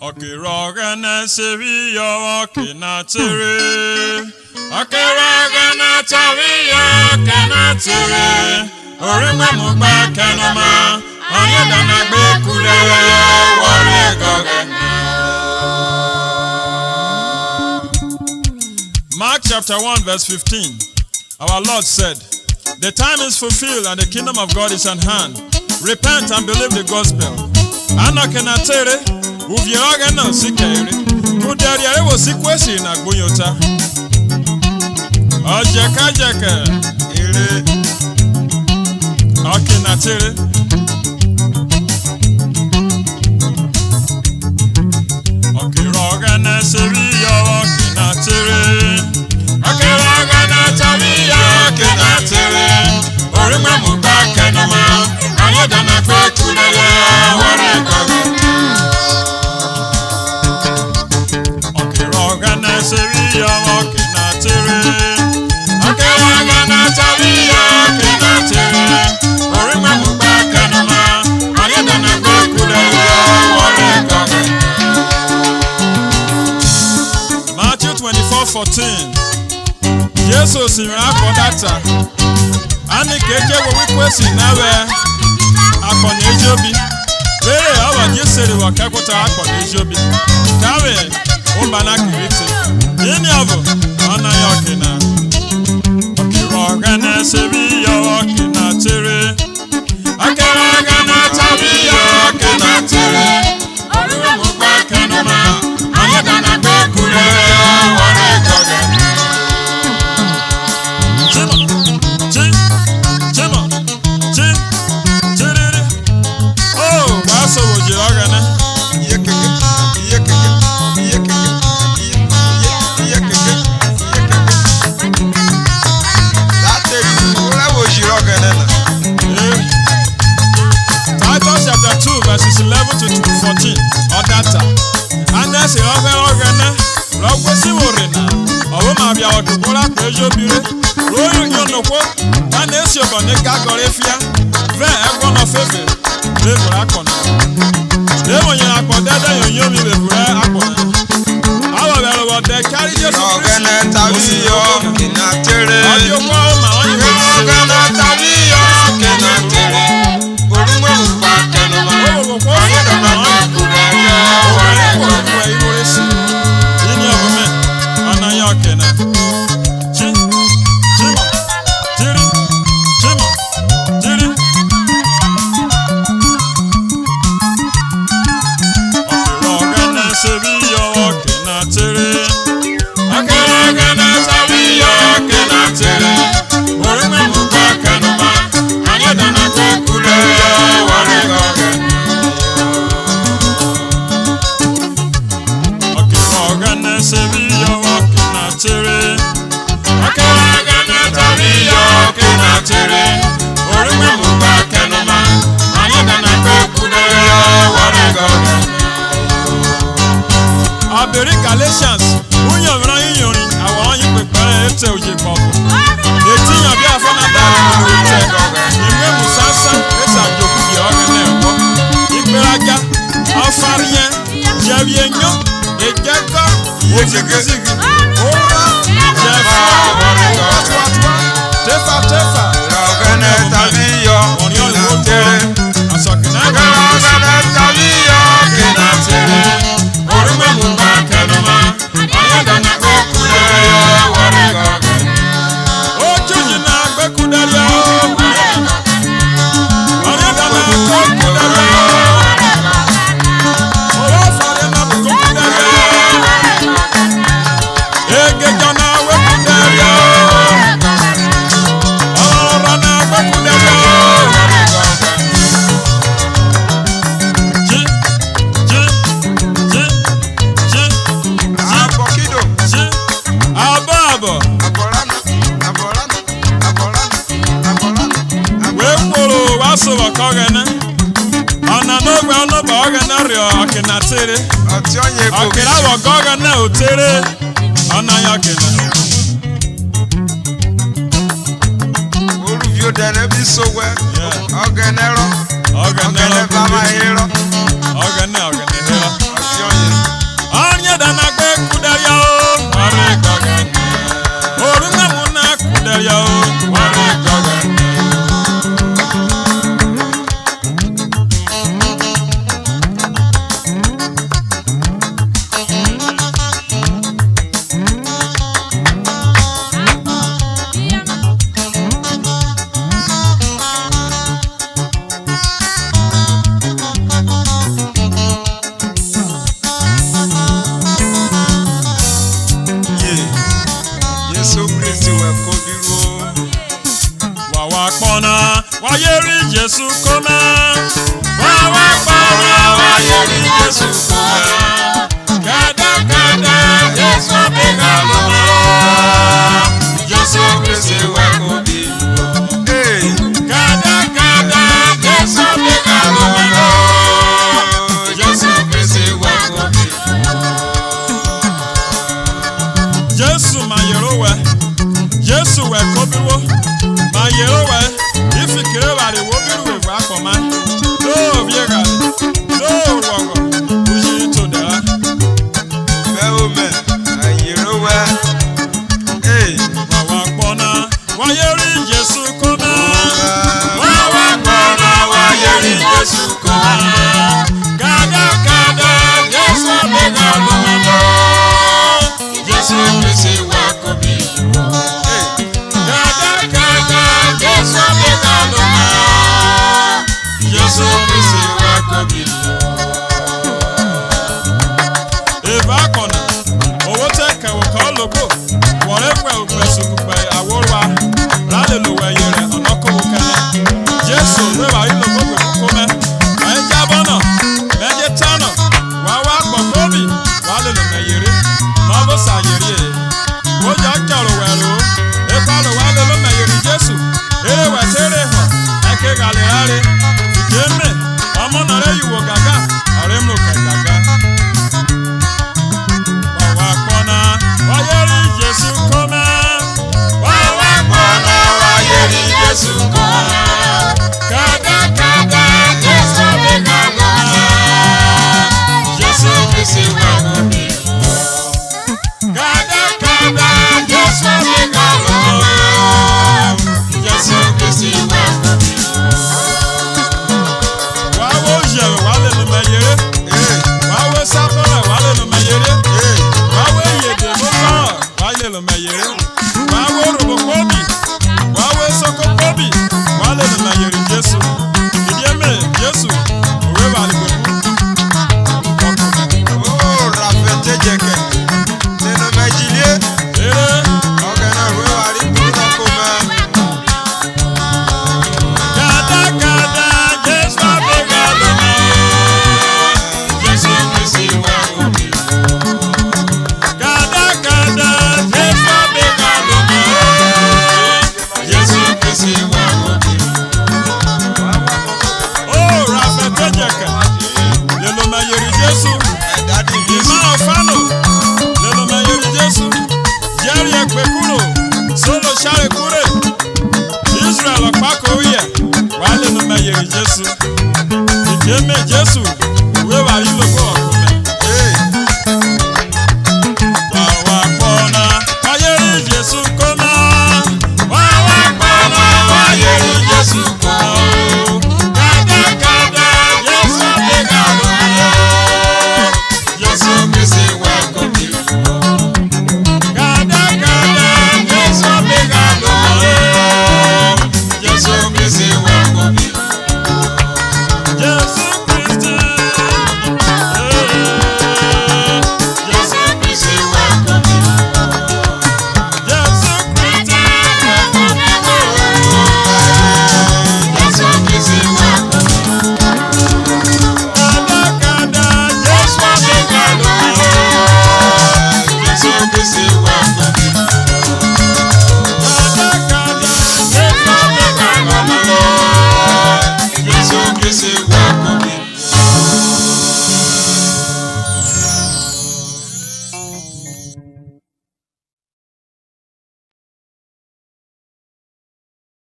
Oke na Sevilla, Oke Na Tere. Oke na Tere. Orima mugba kanoma, onye dana gbe kule wore gogena. Mark chapter 1 verse 15. Our Lord said, "The time is fulfilled and the kingdom of God is at hand. Repent and believe the gospel." Oke Na Tere, uvieoga na sikere. Kuderi are wo sikwesi na gbonyota. Ojeka ire. Oke Na Tere. Oke na Sevilla, Oke Na Tere. Oke na Sevilla, Oke Na Tere. Orima mugba kanoma, anya dana kwe kulele wore gogena. Oke na Sevilla, Oke Na Tere. Oke na Sevilla, Oke Na Tere. Orima mugba kanoma, anya dana kwe kulele wore gogena. Matthew 24:14. Jesus in Akodata. Ani keje wo wikwesi nawe akona ejobi. Were awa jesere wakakota akona ejobi. Kawe o bana kiriti. Ini avo ana Oke Na. Oke na Sevilla, Oke Na Tere. Oke na Sevilla, Oke Na Tere. Orima mugba kanoma, anya dana gbe kule wore gogena. Verses 11 to 14 or data. And that's it. Rogwesi worina. Owo ma bia odubora pejo bire. Royo nyonoko. And esi obone gagorefia. Ve egbo no fefe. Bebura akona. Ewo yin akodede yonyomi bebura akona. Awo bere wo de carry Jesus Christ. Oke Na Sevilla, Oke Na Tere. Odio ko ma won yin. Oke Na Sevilla, Oke Na Tere. Orima mugba kanoma. Anya dana gbe kule wore gogena. Ini obume ana Oke Na. Oke na Sevilla, Oke Na Tere. Oke na Sevilla, Oke Na Tere. Orima mugba kanoma, anya dana gbe kule wore gogena. Oke na Sevilla, Oke Na Tere. Oke na Sevilla, Oke Na Tere. Orima mugba kanoma, anya dana gbe kule wore gogena. Abere Galatians, unyo mra yinyorin, awon yin pepere ete oje popo. Eti yan bi afana da ete. Iwe musasa esa joku bi Oke Na ebo. Igberaja, afarien, jewienyo, ejeka, ozigizigi. Ora, jefa, tefa. Oke Na Sevilla, Oke Na Tere. Oke Na Sevilla, Oke Na Tere. Orima mugba kanoma, anya dana gbe kule wore gogena. Ojo nyina gbe kule yo. Anya dana gbe kule yo. Ora fare na gbe kule yo. Ege jana we kule yo. Ora na gbe kule yo. So wakogena ana no gba no ba ogena rio Oke Na Tere Ati onye ko Oke Na wogogena o tere ana Oke Na Oluvio dene bi so we Ogenero Ogenero ba ma hero Ogene hero Ati onye Kristi wẹ̀ kó bírú. Wàwá pọ̀nà wáyé rí Jésù kó mẹ́. Wàwá pọ̀nà wáyé rí Jésù kó mẹ́. Kẹ́dẹ́kẹ́dẹ́ Jésù bí ká ló mọ́. Jésù Kristi wẹ̀ kó bírú. Kẹ́dẹ́kẹ́dẹ́ Jésù bí ká ló mọ́. Jésù Kristi wẹ̀ kó bírú. Jésù máa yẹ̀rọ wẹ̀. Jésù wẹ̀ kó bírú. Máa yẹ̀rọ wẹ̀. Ìfikiri wà lè wo bírú ìwà kọ̀ máa. Lóò bí ẹ̀ka lóò rọ̀gọ̀. Bùsí tó dẹ̀ra. Bẹ́ẹ̀ o mẹ́, àyèrò wẹ̀. Wàwá pọ̀nà wáyé rí Jésù kó mẹ́. Wàwá pọ̀nà wáyé rí Jésù kó mẹ́. Kẹ́dẹ́kẹ́dẹ́ Jésù bí ká ló mọ́. Jésù Kristi wẹ̀ kó bírú. Kẹ́dẹ́kẹ́dẹ́ Jésù bí ká ló mọ́. Jésù Kristi wẹ̀ kó bírú. Eva kọ̀nà owó tẹ kẹwò kọ́ lóko wọ̀rẹ́ pẹ̀ òpẹ̀sùn pẹ̀ àwòrán lálẹ́ lò wẹ̀ yẹrẹ ọ̀nà kówó kẹ́lẹ́ Jésù lóba yìí lóko pẹ̀ kókó mẹ́ ẹ̀ jábọ́ náà mẹ́jẹ tánà wàá wá pọ̀ kóbì wàá lè lò mẹ́yẹrẹ má bó sàyẹrẹ yẹ wọ́jà kẹrù wẹ̀rù ẹ̀fà lò wàá lè lò mẹ́yẹrẹ Jésù eré wẹ̀ tẹ́rẹ̀ hàn ẹ̀kẹ́ gàlẹ́ rárẹ̀ ìjẹ́ mẹ́ ọmọ nàrẹ́ yìí wò gàgà ọ̀rẹ́ mi ò kẹ̀ gàgà. Wàwá pọ̀nà wáyé rí Jésù kó mẹ́. Wàwá pọ̀nà wáyé rí Jésù kó mẹ́. Kẹ́dẹ́kẹ́dẹ́ Jésù bí ká ló mọ́. Jésù Kristi wẹ̀ kó bírú. Kẹ́dẹ́kẹ́dẹ́ Jésù bí ká ló mọ́. Jésù Kristi wẹ̀ kó bírú. Wàá wo yẹ̀rù wàá lè lò mẹ́yẹrẹ. Wàá wo sáfẹ́rẹ̀ wàá lè lò mẹ́yẹrẹ. Wàá wo yèdè mú kọ́ wàá lè lò mẹ́yẹrẹ. Wàá wo rògbò kóbì. Wàá wo sọ́kò kóbì wàá lè lò mẹ́yẹrẹ Jésù. Ìdí ẹ̀mẹ̀ Jésù òwe wà lè gbẹ̀kú. Ó rafẹ́tẹ́ jẹ̀kẹ̀. Nínú méjìlé. Eré Ọ̀gẹ̀ náà wé wà rí kúrú náà kó mẹ́. kẹ́dẹ́kẹ́dẹ́ Jésù bí ká ló mọ́. Jésù Kristi wẹ̀ kó bírú. Kẹ́dẹ́kẹ́dẹ́ Jésù bí ká ló mọ́. Jésù Kristi wẹ̀ kó bírú. Ó rafẹ́tẹ́ jẹ̀kẹ̀ lè lò mẹ́yẹrẹ Jésù. Ẹ̀dá dì í Ìmọ̀ ọ̀fánù lè lò mẹ́yẹrẹ Jésù. Jẹ́rì ẹ̀pẹ̀ kúrò sólò sáré kúrè. Israẹ̀l ọ̀pákò yẹ wà lè lò mẹ́yẹrẹ Jésù. Ìjẹ́mẹ̀ Jésù ìwé wà yí lòkó